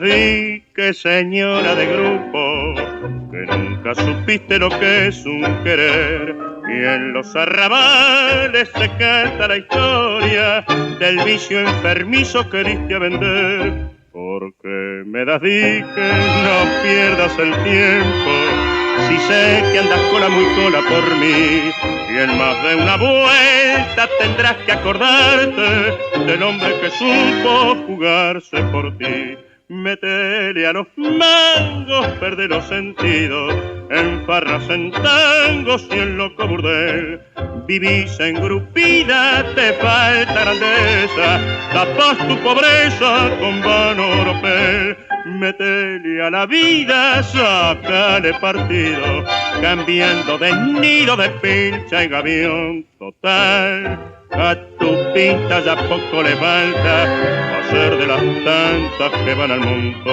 Dique, señora de grupo, que nunca supiste lo que es un querer, y en los arrabales se canta la historia del vicio enfermizo que diste a vender. Porque me das dique, no pierdas el tiempo, si sé que andas cola muy cola por mí, y en más de una vuelta tendrás que acordarte del hombre que supo jugarse por ti. Métele a los mangos, perde los sentidos, en farras, en tangos y en loco burdel. Vivís engrupida, te falta grandeza, tapás tu pobreza con vano oropel. Métele a la vida, sácale partido, cambiando de nido de pincha y gavión. Total, a tu pinta ya poco le falta a ser de las tantas que van al montón.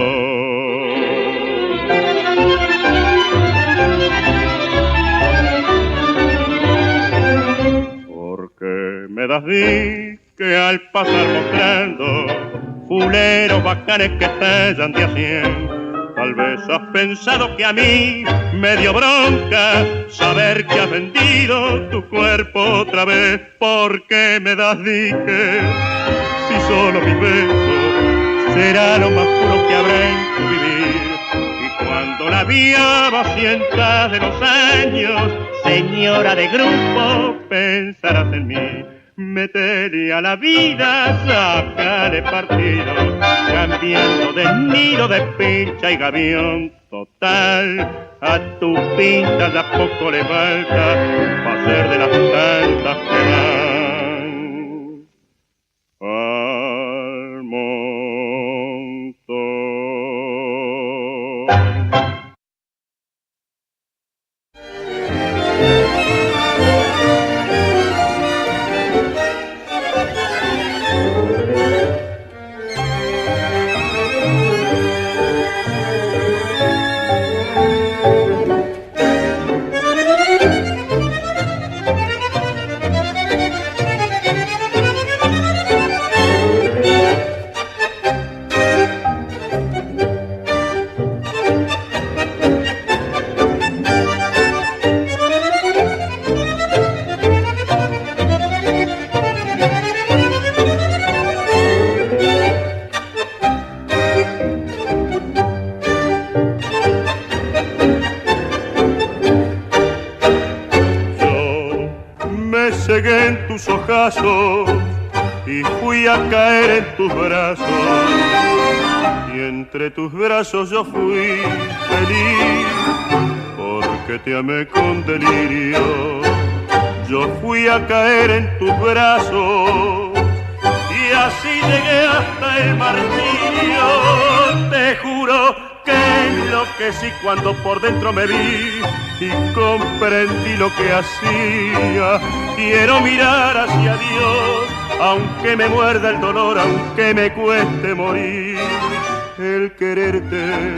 Porque me das que al pasar mostrando fuleros bacanes que te han de haciendo, tal vez has pensado que a mí me dio bronca saber que has vendido tu cuerpo otra vez. Porque me das dique, si solo mis besos será lo más puro que habrá en tu vivir. Y cuando la vía vacienta de los años, señora de grupo, pensarás en mí. Métele a la vida, sácale partido, cambiando de nido de pincha y gavión. Total, a tu pinta ya poco le falta para ser de las tantas que van al montón. En tus ojazos y fui a caer en tus brazos, y entre tus brazos yo fui feliz porque te amé con delirio. Yo fui a caer en tus brazos y así llegué hasta el martirio. Te juro que enloquecí cuando por dentro me vi y comprendí lo que hacía. Quiero mirar hacia Dios, aunque me muerda el dolor, aunque me cueste morir. El quererte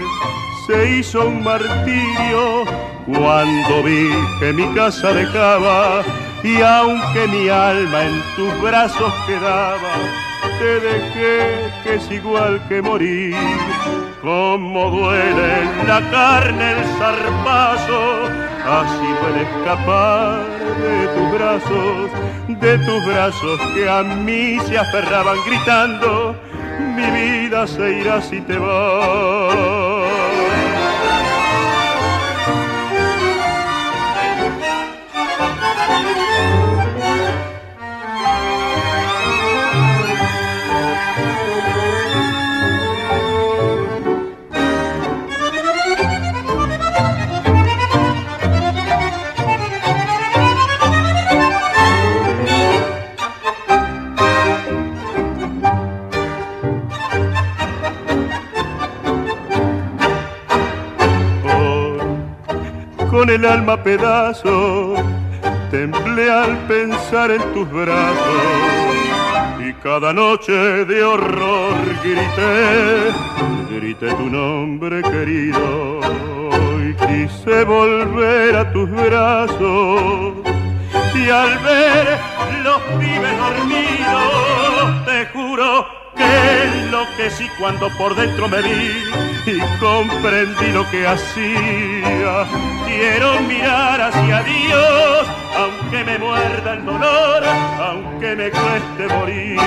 se hizo un martirio cuando vi que mi casa dejaba, y aunque mi alma en tus brazos quedaba, te dejé que es igual que morir. Como duele en la carne el zarpazo, así duele escapar de tus brazos que a mí se aferraban gritando: mi vida se irá si te vas. Con el alma a pedazos, temblé al pensar en tus brazos y cada noche de horror grité tu nombre querido y quise volver a tus brazos y al ver los pibes dormidos te juro que enloquecí cuando por dentro me vi y comprendí lo que hacía. Quiero mirar hacia Dios, aunque me muerda el dolor, aunque me cueste morir.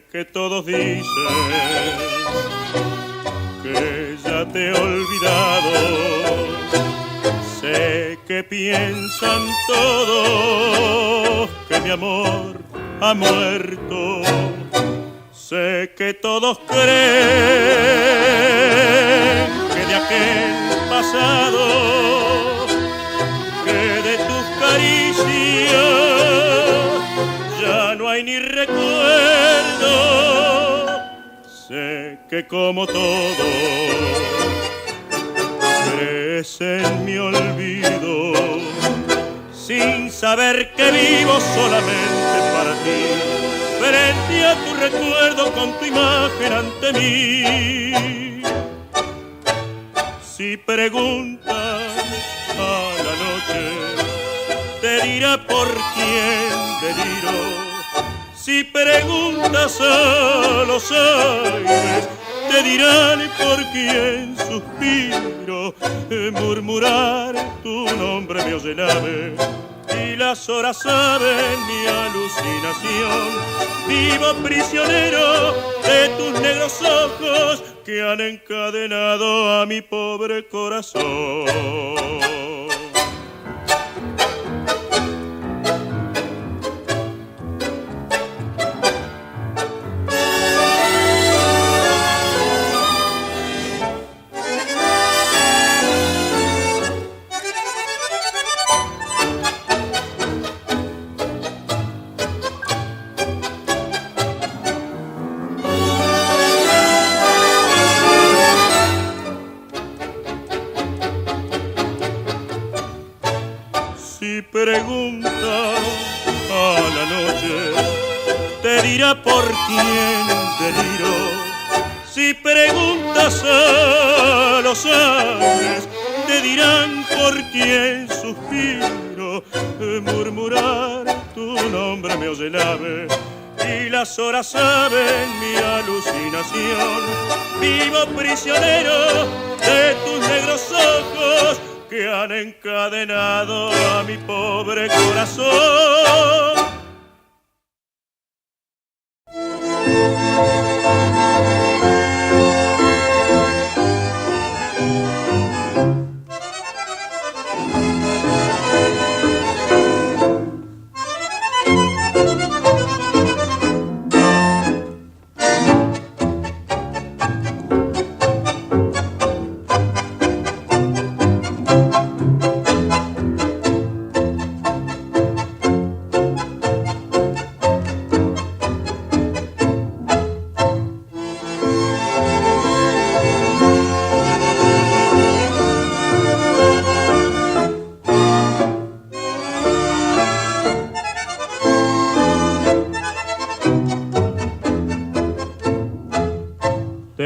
Que todos dicen que ya te he olvidado, sé que piensan todos que mi amor ha muerto, sé que todos creen que de aquel pasado, que de tus caricias ya no hay ni recuerdo. Sé que como todo crees en mi olvido, sin saber que vivo solamente para ti, frente a tu recuerdo con tu imagen ante mí. Si preguntas a la noche, te dirá por quién deliro. Si preguntas a los aires, te dirán por quién suspiro. Murmurar tu nombre me oye el ave y las horas saben mi alucinación. Vivo prisionero de tus negros ojos que han encadenado a mi pobre corazón. Si preguntas a la noche, te dirá por quién deliro. Si preguntas a los aires, te dirán por quién suspiro. Murmurar tu nombre me oye el ave y las horas saben mi alucinación. Vivo prisionero de tus negros ojos que han encadenado a mi pobre corazón.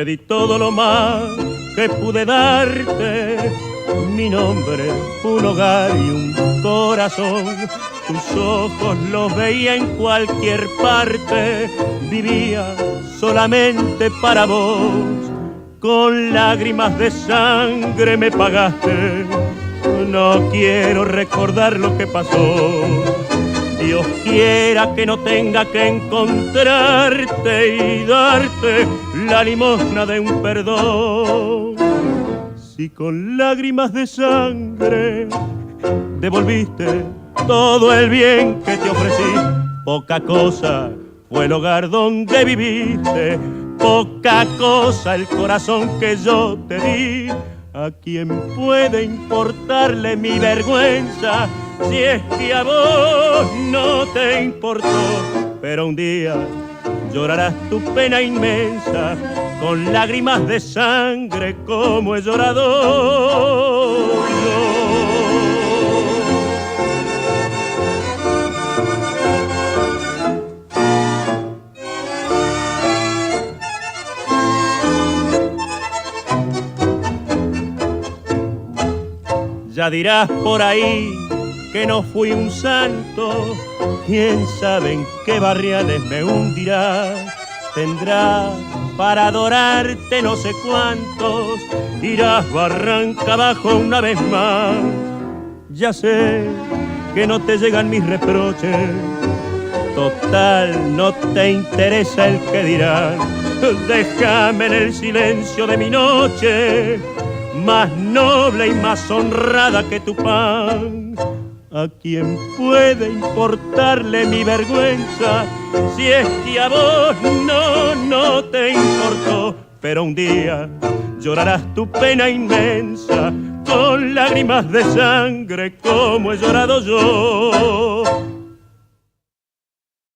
te di todo lo más que pude darte, mi nombre, un hogar y un corazón. Tus ojos los veía en cualquier parte, vivía solamente para vos. Con lágrimas de sangre me pagaste, no quiero recordar lo que pasó. Dios quiera que no tenga que encontrarte y darte la limosna de un perdón. Si con lágrimas de sangre devolviste todo el bien que te ofrecí, poca cosa fue el hogar donde viviste, poca cosa el corazón que yo te di. ¿A quién puede importarle mi vergüenza si es que a vos no te importó? Pero un día llorarás tu pena inmensa con lágrimas de sangre como he llorado yo. Ya dirás por ahí que no fui un santo, quién sabe en qué barriales me hundirá. Tendrás para adorarte no sé cuántos, irás barranca abajo una vez más. Ya sé que no te llegan mis reproches, total no te interesa el que dirán. Déjame en el silencio de mi noche, más noble y más honrada que tu pan. ¿A quién puede importarle mi vergüenza si es que a vos no te importó? Pero un día llorarás tu pena inmensa con lágrimas de sangre como he llorado yo.